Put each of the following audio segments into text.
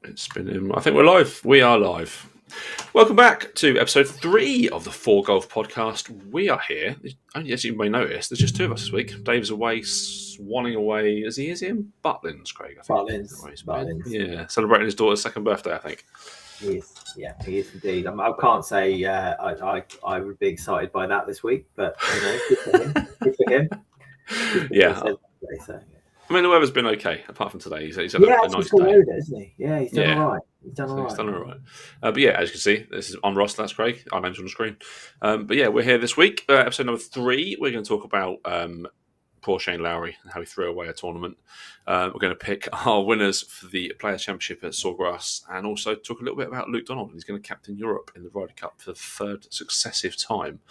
It's been. I think we're live. We are live. Welcome back to episode 3 of the Fore Golf podcast. We are here. As you may notice, there's just two of us this week. Dave's away, swanning away. Is he in Butlins, Craig? I think. Butlins. Yeah, celebrating his daughter's second birthday, I think. He is indeed. I can't say I would be excited by that this week, but good for him. Good for him. Yeah. I mean, the weather's been okay, apart from today. He's had a nice day. Isn't he? Yeah, he's done all right. He's done all right. But yeah, as you can see, I'm Ross, that's Craig. Our name's on the screen. But yeah, we're here this week. Episode number 3, we're going to talk about poor Shane Lowry and how he threw away a tournament. We're going to pick our winners for the Players' Championship at Sawgrass and also talk a little bit about Luke Donald. He's going to captain Europe in the Ryder Cup for the 3rd successive time.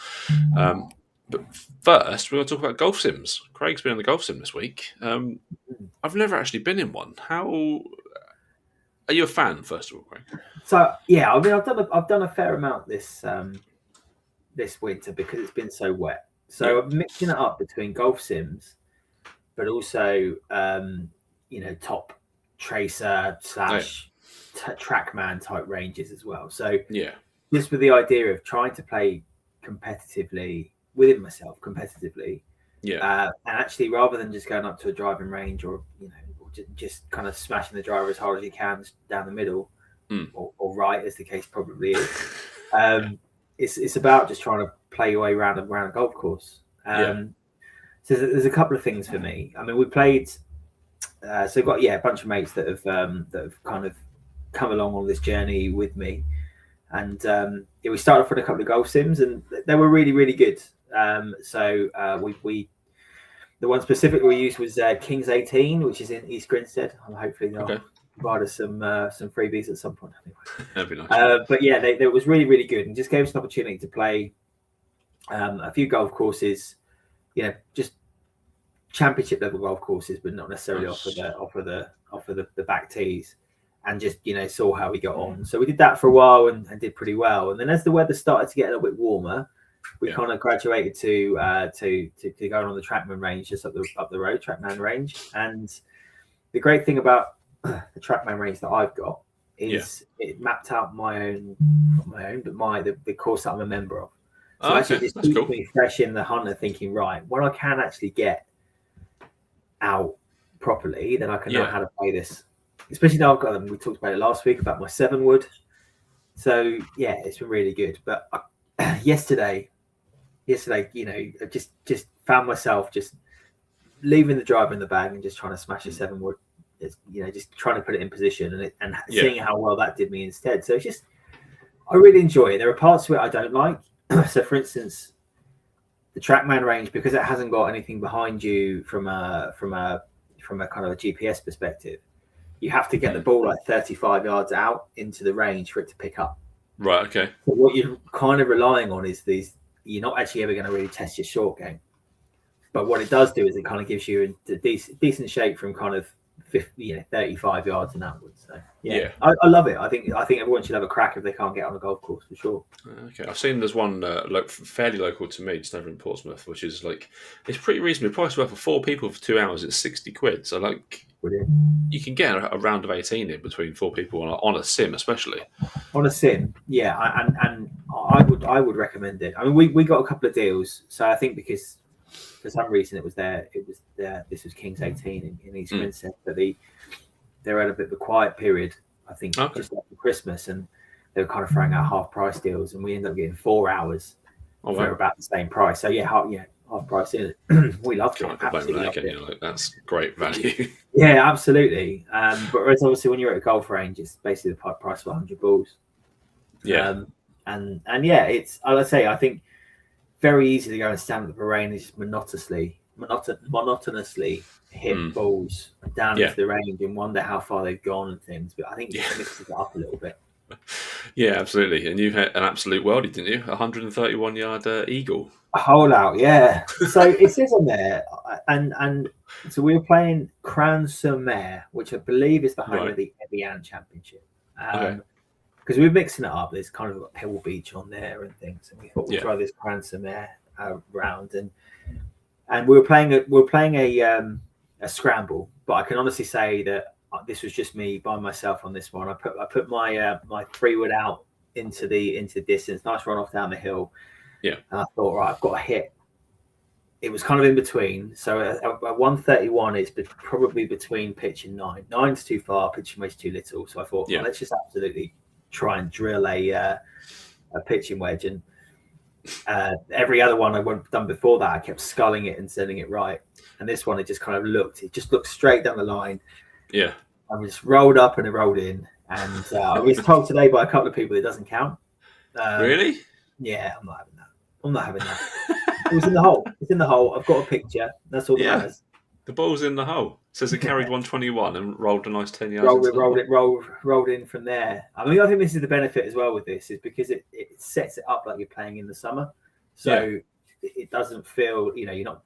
But first, we're going to talk about golf sims. Craig's been in the golf sim this week. I've never actually been in one. How are you a fan, first of all, Craig? So yeah, I mean, I've done a fair amount this winter because it's been so wet. So I'm mixing it up between golf sims, but also top tracer / trackman type ranges as well. So just with the idea of trying to play competitively within myself, and actually rather than just going up to a driving range or just kind of smashing the driver as hard as you can down the middle or right, as the case probably is. It's about just trying to play your way around a golf course. So there's a couple of things for me. I mean, we played. So I've got a bunch of mates that have kind of come along on this journey with me, and we started off with a couple of golf sims, and they were really, really good. We the one specifically we used was Kings 18, which is in East Grinstead. Hopefully they'll provide us some freebies at some point. Anyway. That'd be nice. But yeah, they was really, really good, and just gave us an opportunity to play a few golf courses, just championship level golf courses, but not necessarily off of the back tees, and just saw how we got on. So we did that for a while and did pretty well. And then as the weather started to get a little bit warmer, we kind of graduated to going on the Trackman range, just up the road, Trackman range. And the great thing about the Trackman range that I've got is it mapped out the course that I'm a member of. So actually this keeps me fresh in the hunt and thinking, right, when I can actually get out properly, then I can know how to play this. Especially now I've got them. We talked about it last week about my 7-wood. So yeah, it's been really good. But yesterday, I just found myself just leaving the driver in the bag and just trying to smash a 7-wood. Just trying to put it in position and seeing how well that did me instead. So it's just, I really enjoy it. There are parts of it I don't like. So for instance, the Trackman range, because it hasn't got anything behind you from a kind of a GPS perspective, you have to get the ball like 35 yards out into the range for it to pick up. Right. Okay. So what you're kind of relying on is you're not actually ever going to really test your short game. But what it does do is it kind of gives you a decent shape from kind of 35 yards and outwards. So I love it. I think everyone should have a crack if they can't get on a golf course, for sure. Okay, I've seen there's one fairly local to me, just over in Portsmouth, which is it's pretty reasonably priced. For 4 people for 2 hours, it's 60 quid. So brilliant. You can get a round of 18 in between 4 people on a sim, especially on a sim. Yeah, and I would recommend it. I mean, we got a couple of deals. So I think because for some reason it was there. This was Kings 18 in East Grinstead, but they had a bit of a quiet period, I think, just after Christmas, and they were kind of throwing out half price deals, and we ended up getting 4 hours for about the same price. So half price in it. We loved it. Absolutely loved it. That's great value. Yeah, absolutely. But whereas obviously when you're at a golf range, it's basically the price of 100 balls. Yeah. And it's, I think, very easy to go and stand at the range and just monotonously hit balls down into the range and wonder how far they've gone and things. But I think it mixes it up a little bit. Yeah, absolutely. And you had an absolute worldie, didn't you? 131-yard eagle. A hole out, yeah. So it says on there, and so we were playing Cran-sur-Mer, which I believe is the home of the Evian Championship. Because we were mixing it up. There's kind of a Pebble Beach on there and things, and we thought we'll try this Cran-sur-Mer round, and we were playing a scramble. But I can honestly say that this was just me by myself on this one. I put my my 3-wood out into the distance. Nice run off down the hill. Yeah. And I thought, right, I've got a hit. It was kind of in between. So at 131, it's probably between pitch and 9. 9's too far, pitching wedge too little. So I thought, well, let's just absolutely try and drill a pitching wedge. And every other one I've done before that, I kept sculling it and sending it right. And this one, it just looked straight down the line. Yeah. I just rolled up and it rolled in. And I was told today by a couple of people it doesn't count. Really? Yeah, I'm not having that. It was in the hole. It's in the hole. I've got a picture. That's all that matters. The ball's in the hole. It says it carried 121 and rolled a nice 10 yards. Rolled in from there. I mean, I think this is the benefit as well with this, is because it sets it up like you're playing in the summer. So it doesn't feel, you're not,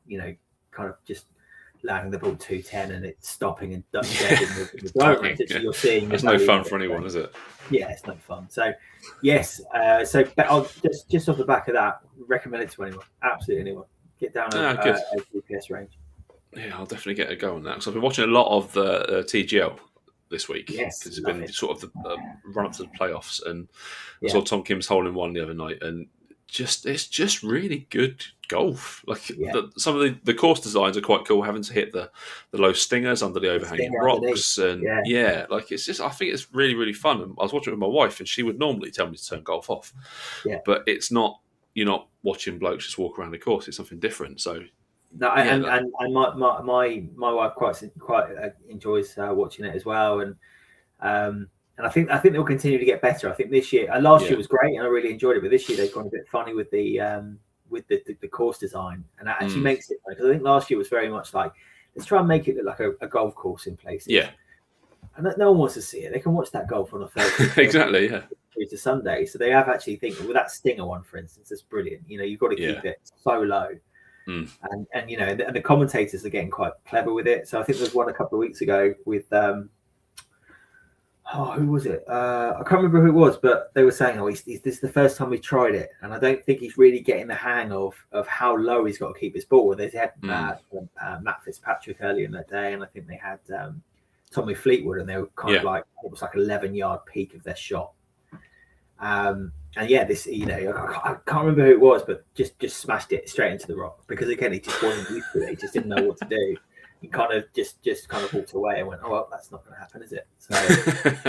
kind of just landing the ball 210 and it's stopping and dead in the diagram. You're seeing. It's no fun for anyone, is it? Yeah, it's no fun. So, yes. So I'll just off the back of that, recommend it to anyone. Absolutely anyone. Get down a GPS range. Yeah, I'll definitely get a go on that. Because I've been watching a lot of the TGL this week. Yes, because it's been sort of the run up to the playoffs, and I saw Tom Kim's hole in one the other night, and it's just really good golf. Like some of the course designs are quite cool, having to hit the low stingers under the overhanging rocks, and like it's just, I think it's really, really fun. And I was watching it with my wife, and she would normally tell me to turn golf off, but it's not. You're not watching blokes just walk around the course. It's something different. So. No, and my wife quite enjoys watching it as well, and I think they'll continue to get better. I think this year, last year was great, and I really enjoyed it, but this year they've gone a bit funny with the course design, and that actually makes it, because I think last year was very much like, let's try and make it look like a golf course in places. Yeah, and no one wants to see it. They can watch that golf on a Thursday. Exactly. Yeah. Through to Sunday, so they have actually thinking with that Stinger one, for instance, that's brilliant. You've got to keep it so low. And and the commentators are getting quite clever with it. So I think there's one a couple of weeks ago with who was it? I can't remember who it was, but they were saying, this is the first time we tried it, and I don't think he's really getting the hang of how low he's got to keep his ball. They had Matt Fitzpatrick earlier in that day, and I think they had Tommy Fleetwood, and they were kind of like, it was like 11-yard peak of their shot. And this, I can't remember who it was, but just smashed it straight into the rock, because again, he just wasn't used to it. He just didn't know what to do. He kind of just walked away and went, "Oh, well, that's not going to happen, is it?" So,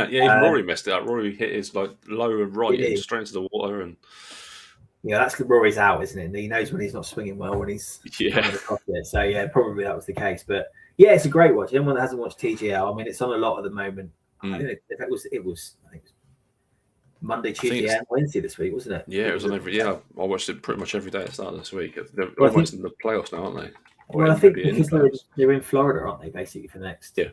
even Rory messed it up. Rory hit his like low and right and straight into the water, and that's Rory's out, isn't it? He knows when he's not swinging well, when he's coming across it. So probably that was the case. But it's a great watch. Anyone that hasn't watched TGL, I mean, it's on a lot at the moment. I think it was Monday, Tuesday, and Wednesday this week, wasn't it? Yeah, it was on every. Yeah, I watched it pretty much every day at the start of this week. They're almost in the playoffs now, aren't they? Well, I think because they're in Florida, aren't they? Basically for next. Yeah,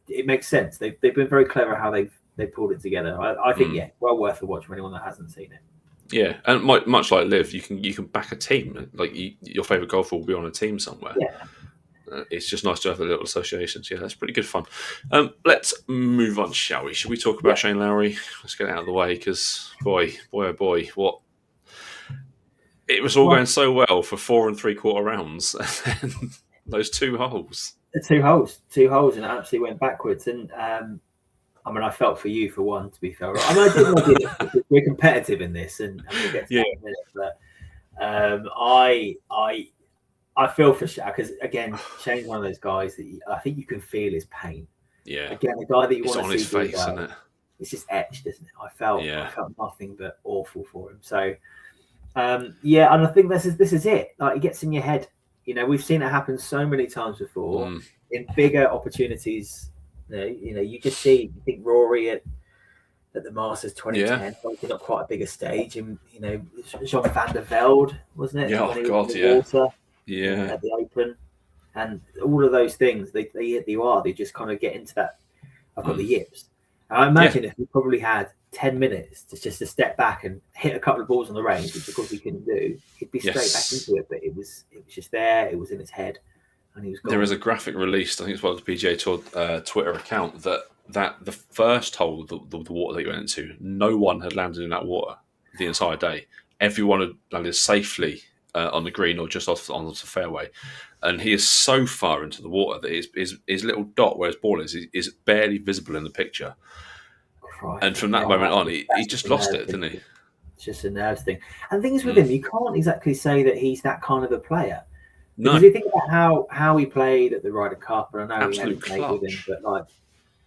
it makes sense. They've been very clever how they've pulled it together. I think well worth a watch for anyone that hasn't seen it. Yeah, and much like Liv, you can back a team. Like your favorite golfer will be on a team somewhere. Yeah. It's just nice to have the little associations. Yeah, that's pretty good fun. Let's move on, shall we? Should we talk about Shane Lowry? Let's get it out of the way, because boy, oh boy, what it was all going so well for 4 3/4 rounds, and then those 2 holes. The 2 holes, and it absolutely went backwards. And I mean, I felt for you for one, to be fair. I mean, I did. We're competitive in this, and we'll get to that in a minute. But I feel for Shane, because again, Shane's one of those guys that I think you can feel his pain. Yeah. Again, the guy that you want to see. It's on his face, isn't it? It's just etched, isn't it? I felt nothing but awful for him. So, and I think this is it. Like, it gets in your head. We've seen it happen so many times before in bigger opportunities. You just see. You think Rory at the Masters 2010, obviously not quite a bigger stage, and Jean van der Velde, wasn't it? Yeah, water. Yeah, at the Open, and all of those things, they hit the UR. They just kind of get into that. I've got the yips. And I imagine if we probably had 10 minutes to step back and hit a couple of balls on the range, which of course he couldn't do, he'd be straight back into it. But it was just there. It was in his head, and he was gone. There is a graphic released, I think it's by the PGA Tour Twitter account, that the first hole, the water that you went into, no one had landed in that water the entire day. Everyone had landed safely on the green or just off on the fairway, and he is so far into the water that his little dot where his ball is barely visible in the picture. Crikey. And from that moment on, he just lost it, didn't he? It's just a nerves thing. And things with him, you can't exactly say that he's that kind of a player. Because you think about how he played at the Ryder Cup, and I know he hadn't played with him, but like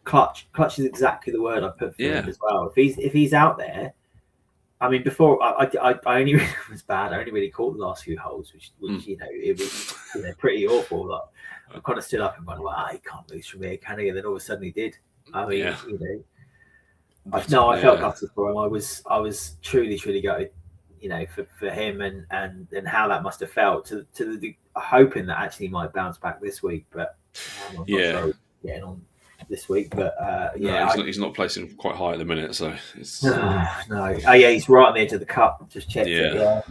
clutch is exactly the word I put for him as well. If he's out there, I mean, before I only really was bad. I only really caught the last few holes, which it was pretty awful. Like, I kind of stood up and went, "Well, he can't lose from here, can he?" And then all of a sudden he did. I mean, I felt gutted for him. I was truly gutted, for him and how that must have felt to the hoping that actually he might bounce back this week, but I'm not sure he's getting on this week. But he's not placing quite high at the minute, so it's no. He's right on the edge of the cup. Just checked it. Yeah.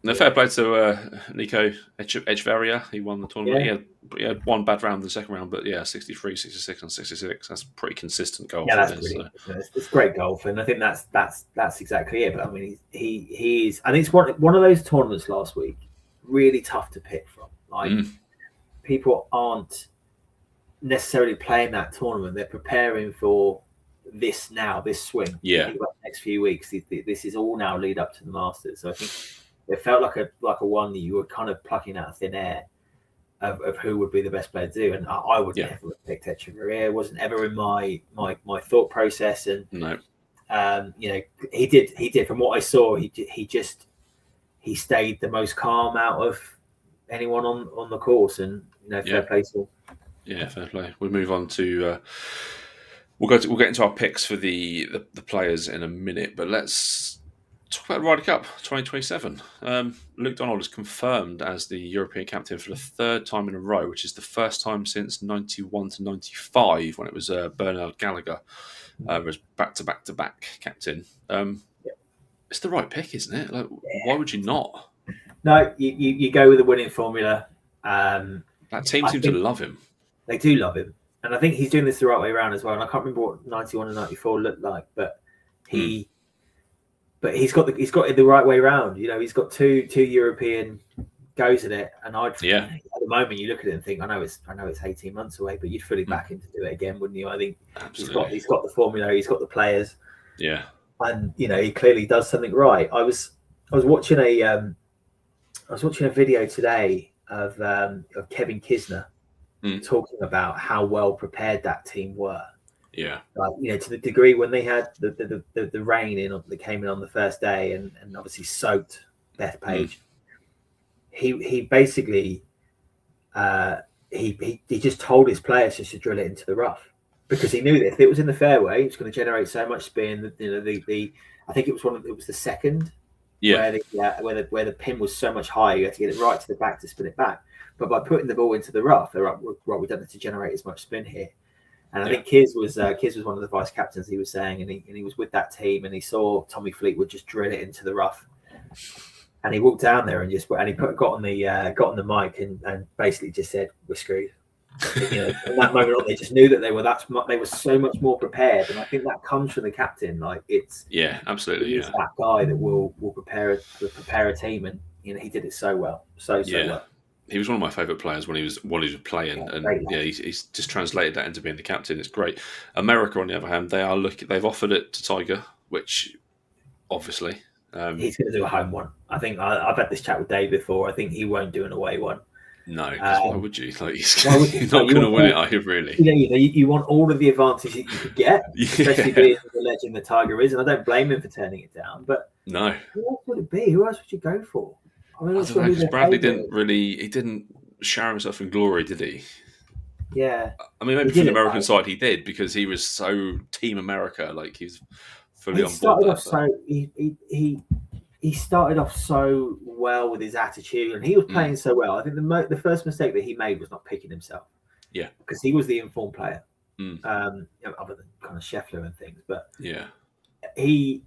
No, fair play to Nico Echeverria. He won the tournament. He had one bad round in the second round, but 63, 66, and 66. That's pretty consistent golf. Yeah, that's brilliant. So. It's great golf, and I think that's exactly it. But I mean, he's. I think it's one of those tournaments last week, really tough to pick from. Like people aren't necessarily playing that tournament; they're preparing for this swing. Yeah, the next few weeks. This is all now lead up to the Masters. So I think. It felt like a one that you were kind of plucking out of thin air of who would be the best player to do, and I would never have picked Echeverria. It wasn't ever in my thought process, and no, he did. From what I saw, he stayed the most calm out of anyone on the course, and fair play to him. Yeah, fair play. We'll move on to we'll get into our picks for the players in a minute, but let's talk about the Ryder Cup 2027. Luke Donald is confirmed as the European captain for the third time in a row, which is the first time since 91 to 95 when it was Bernard Gallagher was back-to-back captain. It's the right pick, isn't it? Like, why would you not? No, you go with the winning formula. That team seems to love him. They do love him. And I think he's doing this the right way around as well. And I can't remember what 91 and 94 looked like, but But he's got it the right way around. He's got two European goes at it, and at the moment you look at it and think, I know it's 18 months away, but you'd fully back him to do it again, wouldn't you? I think he's got the formula, he's got the players, and he clearly does something right. I was watching a video today of Kevin Kisner talking about how well prepared that team were. Yeah, to the degree when they had the rain that came in on the first day and obviously soaked Bethpage. He basically he just told his players just to drill it into the rough because he knew that if it was in the fairway, it was going to generate so much spin. I think it was the second where the pin was so much higher, you had to get it right to the back to spin it back. But by putting the ball into the rough, they're like, right, we don't have to generate as much spin here. And I think Kiz was one of the vice captains. He was saying, and he was with that team, and he saw Tommy Fleetwood just drill it into the rough, and he walked down there and got on the mic and basically just said, "We're screwed." From that moment on, they just knew that they were so much more prepared, and I think that comes from the captain. Like absolutely, he's that guy that will prepare a team, and he did it so well, so well. He was one of my favourite players when he was playing, and he's just translated that into being the captain. It's great. America, on the other hand, they've offered it to Tiger, which obviously he's going to do a home one. I think I've had this chat with Dave before. I think he won't do an away one. No, because why would you? Like he's not going to win it, are you really? You want all of the advantage that you could get, especially being the legend that Tiger is, and I don't blame him for turning it down. But no, who else would it be? Who else would you go for? I don't know, because Bradley didn't shower himself in glory, did he? Yeah. I mean, maybe from the American side he did, because he was so Team America, like he's fully on board. He started off so well with his attitude, and he was playing so well. I think the first mistake that he made was not picking himself. Yeah. Because he was the informed player, other than kind of Scheffler and things. But he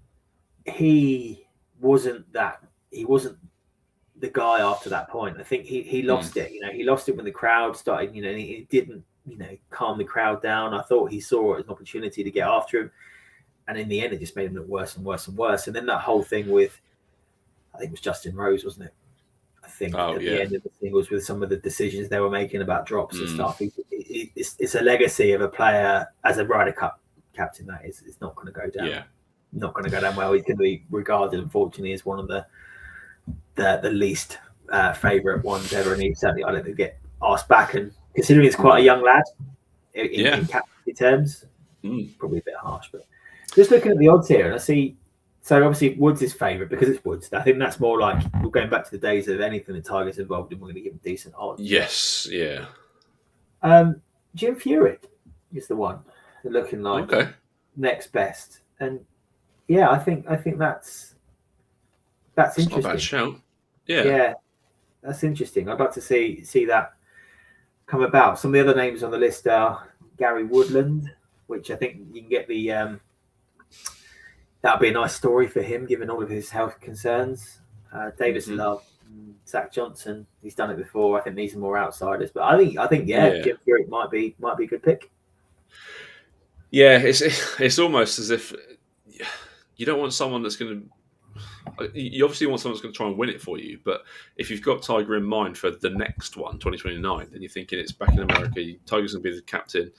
wasn't that. He wasn't the guy after that point. I think he lost it. He lost it when the crowd started. He didn't calm the crowd down. I thought he saw it as an opportunity to get after him, and in the end, it just made him look worse and worse and worse. And then that whole thing with, I think it was Justin Rose, wasn't it? I think at the end of the singles, with some of the decisions they were making about drops and stuff, it's a legacy of a player as a Ryder Cup captain that is. It's not going to go down. Yeah. Not going to go down well. He's going to be regarded, unfortunately, as one of the least favourite ones ever, and he certainly, I don't think, get asked back. And considering he's quite a young lad in captaincy terms, probably a bit harsh. But just looking at the odds here, and I see. So obviously Woods is favourite because it's Woods. I think that's more like we're going back to the days of anything that Tiger's involved in. We're going to give him decent odds. Yes, yeah. Jim Furyk is the one looking like next best, and yeah, I think that's interesting. Not a bad shout. Yeah, that's interesting. I'd like to see that come about. Some of the other names on the list are Gary Woodland, which I think you can get the. That'll be a nice story for him, given all of his health concerns. Davis Love, Zach Johnson, he's done it before. I think these are more outsiders, but I think Jim Furyk might be a good pick. Yeah, it's almost as if you don't want someone that's going to. You obviously want someone that's going to try and win it for you, but if you've got Tiger in mind for the next one, 2029, then you're thinking it's back in America. Tiger's going to be the captain.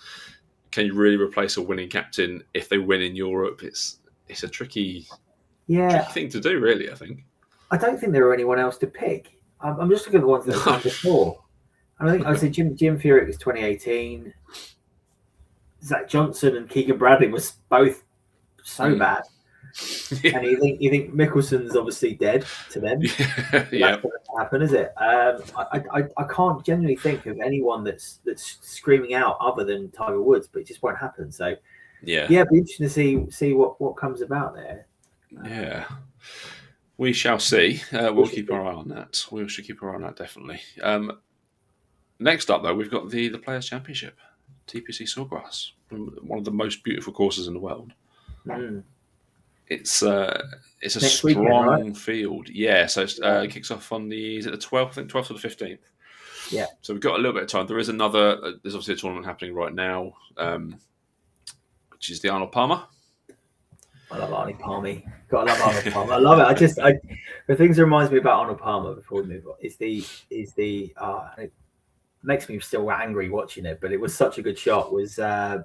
Can you really replace a winning captain if they win in Europe? It's a tricky thing to do, really, I think. I don't think there are anyone else to pick. I'm just looking at the ones that have done before. And I think I would say Jim Furyk was 2018. Zach Johnson and Keegan Bradley was both so bad. Yeah. And you think Mickelson's obviously dead to them. That's not going to happen, is it? I can't genuinely think of anyone that's screaming out other than Tiger Woods, but it just won't happen. So it'd be interesting to see what comes about there. Yeah, we shall see. We'll keep our eye on that. We should keep our eye on that, definitely. Next up, though, we've got the Players' Championship, TPC Sawgrass, one of the most beautiful courses in the world. It's a next strong weekend, field. Yeah, so it kicks off on the 12th? I think 12th or the 15th. Yeah. So we've got a little bit of time. There's obviously a tournament happening right now, which is the Arnold Palmer. I love Arnie Palmer. Gotta love Arnold Palmer. I love it. The things that reminds me about Arnold Palmer before we move on is it makes me still angry watching it, but it was such a good shot. Was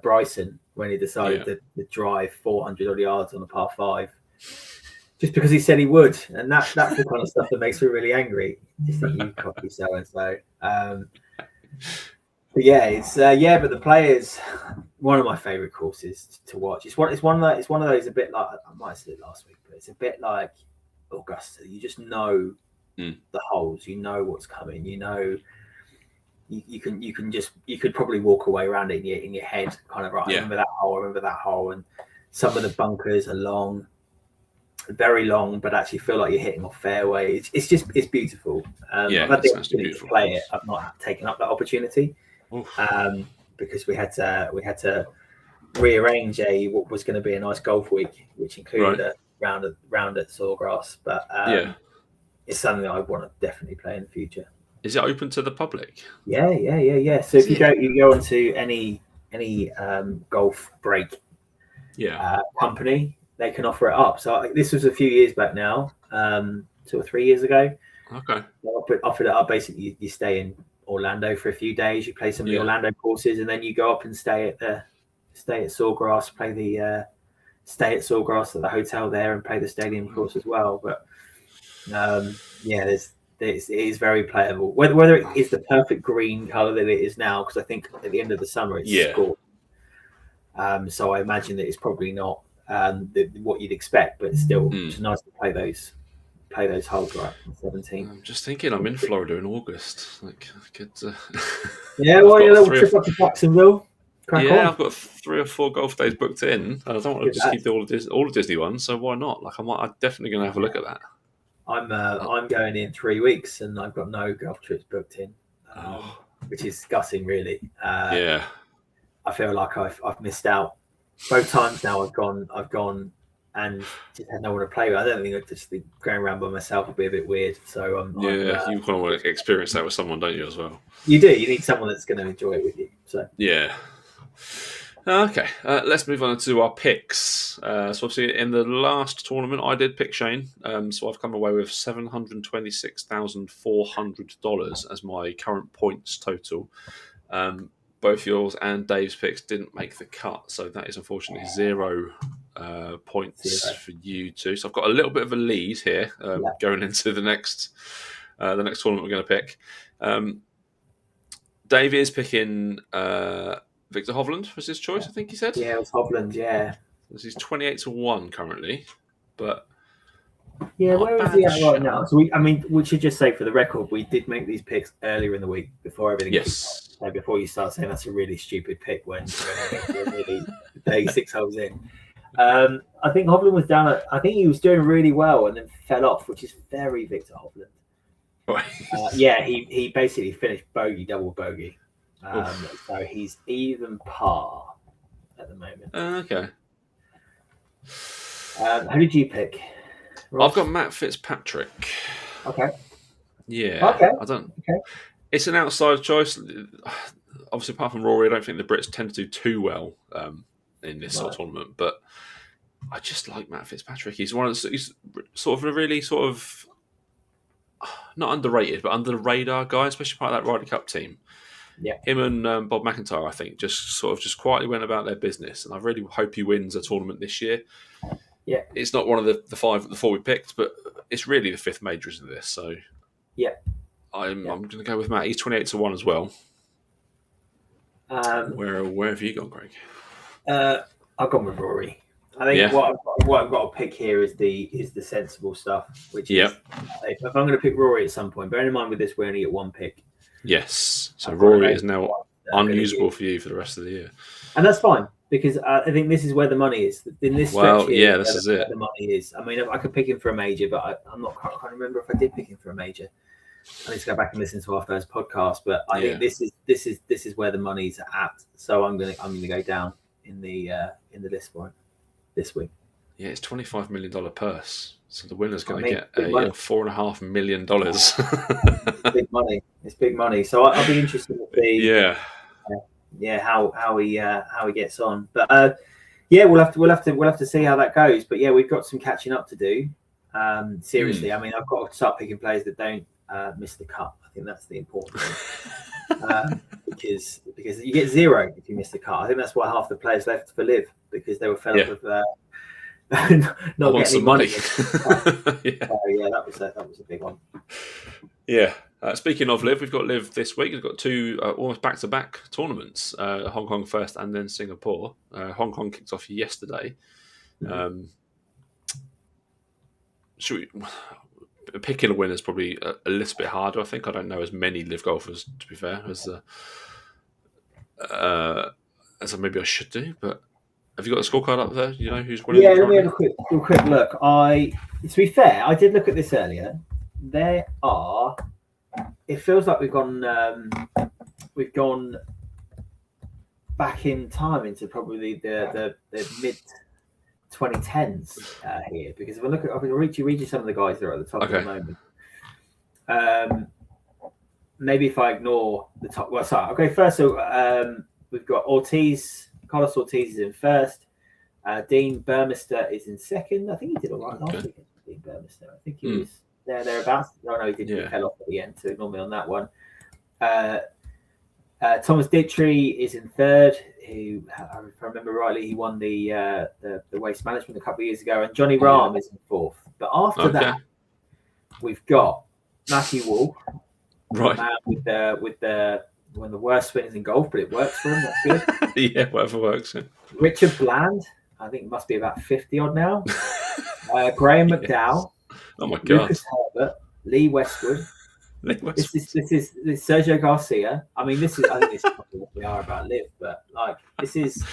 Bryson when he decided to drive 400 odd yards on a par 5, just because he said he would, and that's the kind of stuff that makes me really angry. Just think you copy so and so. But yeah, but the Players, one of my favourite courses to watch. It's one of those a bit like, I might have said it last week, but it's a bit like Augusta. You just know the holes. You know what's coming. You know. You could probably walk away around it in your head, kind of right. I remember that hole, and some of the bunkers are long, very long, but actually feel like you're hitting off fairway. It's beautiful. I've had the opportunity to play it. I've not taken up that opportunity because we had to rearrange what was going to be a nice golf week, which included a round at Sawgrass. But it's something that I want to definitely play in the future. Is it open to the public? Yeah. So if you go onto any golf break company, they can offer it up. So this was a few years back now, 2 or 3 years ago. Okay. They offered it up. Basically, you stay in Orlando for a few days. You play some of the Orlando courses, and then you go up and stay at Sawgrass. Stay at Sawgrass at the hotel there, and play the stadium course as well. But it is very playable. Whether it is the perfect green colour that it is now, because I think at the end of the summer it's scored. So I imagine that it's probably not what you'd expect, but it's still it's nice to play those holes right on 17. I'm just thinking, I'm in Florida in August. Like, I could. Your little trip up to Jacksonville. I've got 3 or 4 golf days booked in. I don't want to just keep all the Disney ones, so why not? Like, I'm definitely going to have a look at that. I'm going in 3 weeks, and I've got no golf trips booked in, which is gutting, really. I feel like I've missed out both times now. I've gone and just had no one to play with. I don't think I'd just be going around by myself would be a bit weird. So you kind of want to experience that with someone, don't you, as well? You do. You need someone that's going to enjoy it with you. So Okay, let's move on to our picks. So obviously, in the last tournament, I did pick Shane. So I've come away with $726,400 as my current points total. Both yours and Dave's picks didn't make the cut, so that is unfortunately zero points 0. for you two. So I've got a little bit of a lead here Yeah. going into the next tournament we're going to pick. Dave is picking Victor Hovland was his choice, I think he said. Yeah, it was Hovland, yeah. He's 28-1 currently, but Yeah, not where is bad he at right shout. now? So we should just say for the record, we did make these picks earlier in the week before everything kicked off. So before you start saying that's a really stupid pick when you're nearly 36 holes in. I think Hovland was down I think he was doing really well and then fell off, which is very Victor Hovland. Yeah, he basically finished bogey, double bogey. So he's even par at the moment. Okay. Who did you pick? Ross? I've got Matt Fitzpatrick. Okay. Yeah. Okay. I don't. Okay. It's an outside choice. Obviously, apart from Rory, I don't think the Brits tend to do too well in this sort of tournament. But I just like Matt Fitzpatrick. He's he's sort of a really sort of not underrated, but under the radar guy, especially part of that Ryder Cup team. Yeah. Him and Bob McIntyre, I think, just quietly went about their business, and I really hope he wins a tournament this year. Yeah, it's not one of the four we picked, but it's really the fifth major, isn't this? So yeah, I'm going to go with Matt. He's 28-1 as well. Where have you gone, Greg? I've gone with Rory. I think what I've got to pick here is the sensible stuff, which is if I'm going to pick Rory at some point, bearing in mind with this we only get one pick. Yes, so Rory is now unusable for you for the rest of the year, and that's fine because I think this is where the money is in this stretch. Here, this is it. The money is. I mean, I could pick him for a major, but I can't remember if I did pick him for a major. I need to go back and listen to our first podcast, but I think this is where the money's at. So I'm gonna go down in the list for it this week. Yeah, it's $25 million purse. So the winner's going to get $4.5 million. It's big money. It's big money. So I'll be interested to see. How he gets on. But we'll have to see how that goes. But we've got some catching up to do. Seriously, I mean, I've got to start picking players that don't miss the cut. I think that's the important thing. Because you get zero if you miss the cut. I think that's why half the players left for Live because they were fed up with not getting some money. That was a big one. Yeah. Speaking of Live, we've got Live this week. We've got two almost back-to-back tournaments: Hong Kong first, and then Singapore. Hong Kong kicked off yesterday. Picking a winner is probably a little bit harder. I think I don't know as many Live golfers, to be fair, as maybe I should do. But have you got a scorecard up there? You know who's winning? Yeah, let me have a quick look. To be fair, I did look at this earlier. There are. It feels like we've gone back in time into probably the mid 2010s here because if I look at, I can read you some of the guys that are at the top at the moment. Maybe if I ignore the top. Well, sorry. Okay, first, so we've got Carlos Ortiz is in first. Dean Burmester is in second. I think he did all right last week. Dean Burmester. I think he was thereabouts. No, he didn't. He fell off at the end, so ignore me on that one. Thomas Dittrey is in third. Who, if I remember rightly, he won the waste management a couple of years ago, and Johnny Rahm is in fourth. But after that, we've got Matthew Wall, right? With the one of the worst winners in golf, but it works for him. That's good. Whatever works. Yeah. Richard Bland, I think it must be about 50 odd now. Graham McDowell. Oh my God. Lucas Herbert, Lee Westwood. This is Sergio Garcia. I mean, I think this is probably what we are about Live, but like this is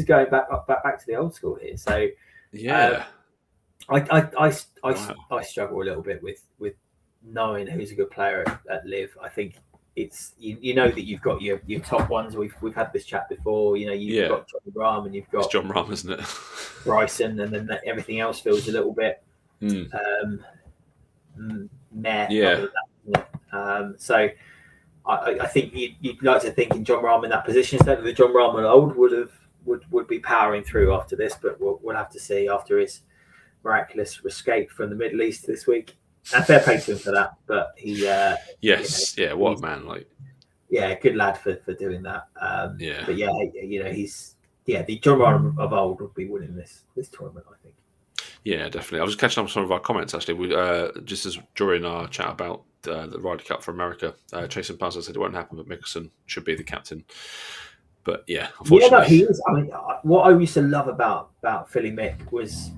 going back to the old school here. So I struggle a little bit with knowing who's a good player at Live. I think it's you know that you've got your top ones. We've had this chat before. You know, you've got Johnny Rahm and you've got it's John Rahm, isn't it? Bryson, and then everything else feels a little bit meh. So I think you'd like to think in John Rahm in that position, instead of the John Rahm old would have would be powering through after this, but we'll have to see after his miraculous escape from the Middle East this week. And fair play to him for that. But he, what a man! Like, good lad for doing that. But he's the John Rahm of old would be winning this tournament, I think. Yeah, definitely. I was catching up with some of our comments actually. We just as during our chat about the Ryder Cup for America, Jason Puzzle said it won't happen, but Mickelson should be the captain. But yeah, unfortunately, he is. I mean, what I used to love about Philly Mick was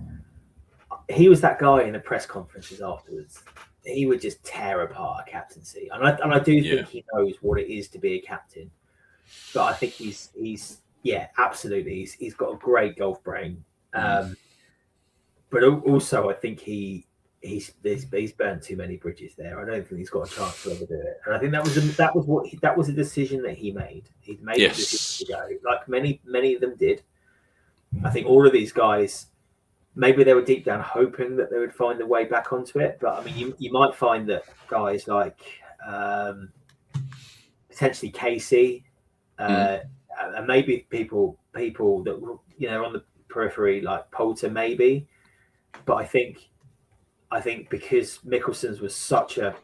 he was that guy in the press conferences afterwards. He would just tear apart a captaincy, and I do think he knows what it is to be a captain. But I think he's absolutely. He's got a great golf brain. But also, I think he's burnt too many bridges there. I don't think he's got a chance to ever do it. And I think that was a decision that he made. He made a decision to go, like many of them did. I think all of these guys, maybe they were deep down hoping that they would find the way back onto it. But I mean, you might find that guys like potentially Casey, and maybe people that on the periphery like Poulter, maybe. But I think because Mickelson's was such a,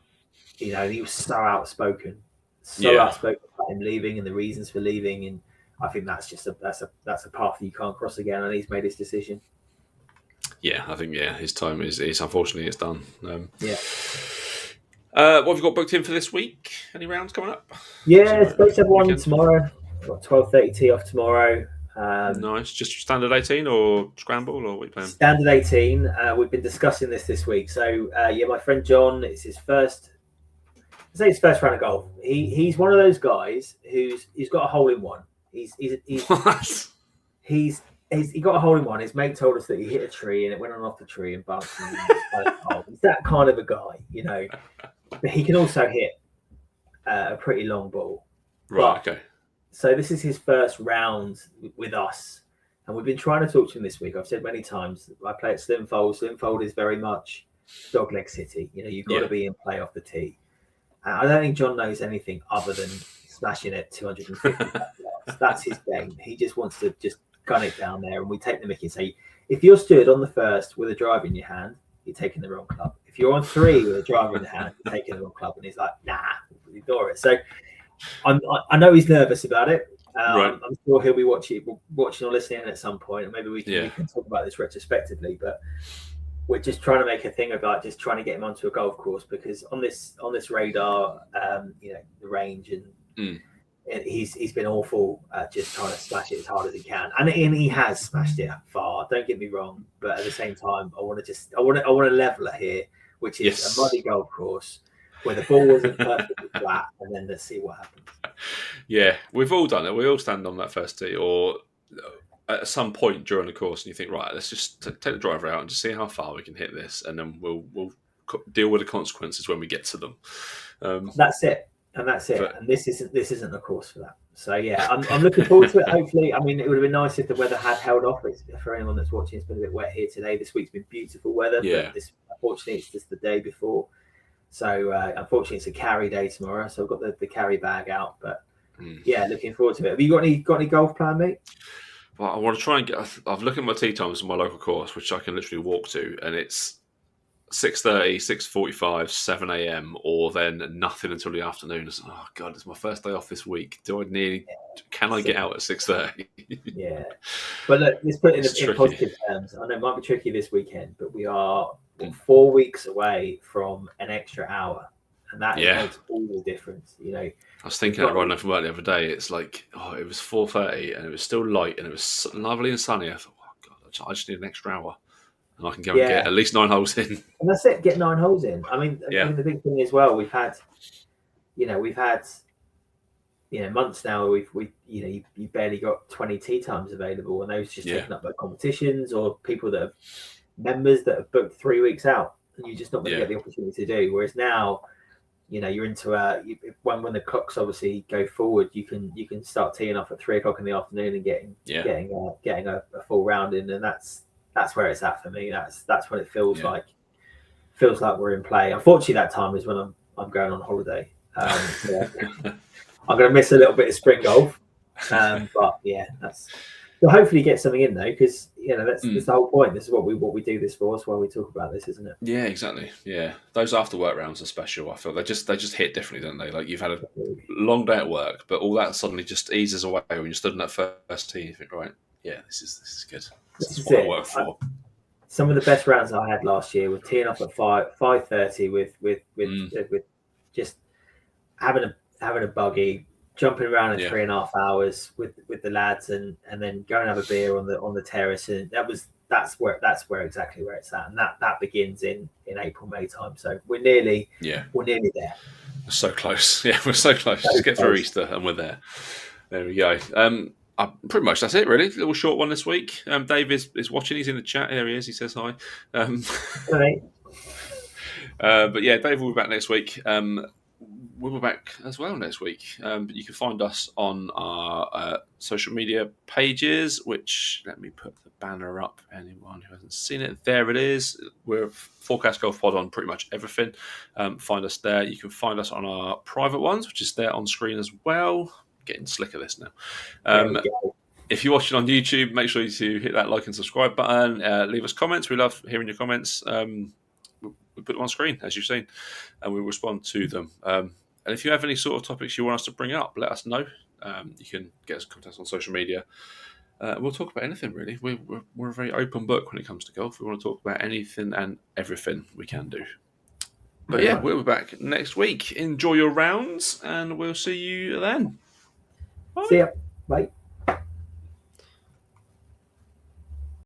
he was so outspoken about him leaving and the reasons for leaving, and I think that's just that's a path that you can't cross again, and he's made his decision. Yeah, I think his time is unfortunately it's done. What have you got booked in for this week? Any rounds coming up? Yeah, supposed to have one tomorrow. Got 12:30 tee off tomorrow. Nice. Just standard 18 or scramble, or what are you playing? Standard 18. We've been discussing this week. So my friend John, it's his first. I'd say his first round of golf. He's one of those guys he's got a hole in one. He's he got a hole in one. His mate told us that he hit a tree and it went on off the tree and bounced. He's that kind of a guy, But he can also hit a pretty long ball. Right. Okay. So this is his first round with us, and we've been trying to talk to him this week. I've said many times, I play at Slimfold. Slimfold is very much dogleg city. You've got to be in play off the tee. I don't think John knows anything other than smashing it 250 yards. That's his game. He just wants to just gun it down there, and we take the mickey and say, if you're stood on the first with a driver in your hand, you're taking the wrong club. If you're on three with a driver in the hand, you're taking the wrong club. And he's like, nah, ignore it. So I know he's nervous about it. Right. I'm sure he'll be watching or listening at some point, and maybe we can talk about this retrospectively. But we're just trying to make a thing about just trying to get him onto a golf course, because on this radar, the range and he's been awful at just trying to smash it as hard as he can, and he has smashed it far. Don't get me wrong, but at the same time, I want a leveler here, which is a muddy golf course where the ball isn't perfectly flat, and then let's see what happens. Yeah, we've all done it. We all stand on that first tee, or at some point during the course, and you think, right, let's just take the driver out and just see how far we can hit this, and then we'll deal with the consequences when we get to them. That's it, and this isn't a course for that. So yeah, I'm looking forward to it. Hopefully, I mean, it would have been nice if the weather had held off. For anyone that's watching, it's been a bit wet here today. This week's been beautiful weather, but unfortunately, it's just the day before. So unfortunately, it's a carry day tomorrow. So I've got the carry bag out, but looking forward to it. Have you got any golf plan, mate? Well, I want to try and I've looked at my tee times on my local course, which I can literally walk to, and it's 6:30, 6:45, 7 a.m, or then nothing until the afternoon. It's, oh God, it's my first day off this week. Can I get out at 6:30? Yeah, but look, let's put it in positive terms. I know it might be tricky this weekend, but we are 4 weeks away from an extra hour, and that makes all the difference. I was thinking that right now from work the other day. It's like, it was 4:30 and it was still light and it was lovely and sunny. I thought, oh God, I just need an extra hour, and I can go and get at least 9 holes in. And that's it. Get 9 holes in. I mean, the big thing as well, we've had months now. You barely got 20 tee times available, and those just taken up by competitions or people that have members that have booked 3 weeks out, and you're just not going to get the opportunity to do. Whereas now, you're into when the clocks obviously go forward, you can start teeing off at 3 o'clock in the afternoon and getting a full round in, and that's where it's at for me. That's when it feels like we're in play. Unfortunately, that time is when I'm going on holiday. I'm going to miss a little bit of spring golf, but We'll hopefully get something in though, because that's the whole point. This is what we do this for. That's why we talk about this, isn't it? Yeah, exactly. Yeah, those after work rounds are special. I feel they just hit differently, don't they? Like you've had a long day at work, but all that suddenly just eases away when you're stood in that first tee. You think, right, yeah, this is good. This is what I work for. Some of the best rounds I had last year were teeing off at 5:30 with just having a buggy, jumping around in 3.5 hours with the lads, and then go and have a beer on the terrace, and that's where exactly where it's at, and that begins in April, May time. So we're nearly there. We're so close. Yeah, we're so close. Just get through Easter and we're there. There we go. Pretty much that's it, really. A little short one this week. Dave is watching. He's in the chat. There he is. He says hi. Right. But yeah, Dave will be back next week. We'll be back as well next week. But you can find us on our social media pages, which, let me put the banner up. Anyone who hasn't seen it, there it is. We're Forecast Golf Pod on pretty much everything. Find us there. You can find us on our private ones, which is there on screen as well. Getting slick at this now. If you're watching on YouTube, make sure you hit that like and subscribe button. Leave us comments. We love hearing your comments. We put them on screen, as you've seen, and we'll respond to them. And if you have any sort of topics you want us to bring up, let us know. You can get us in contact on social media. We'll talk about anything, really. We're a very open book when it comes to golf. We want to talk about anything and everything we can do. But yeah, we'll be back next week. Enjoy your rounds, and we'll see you then. Bye. See ya. Bye.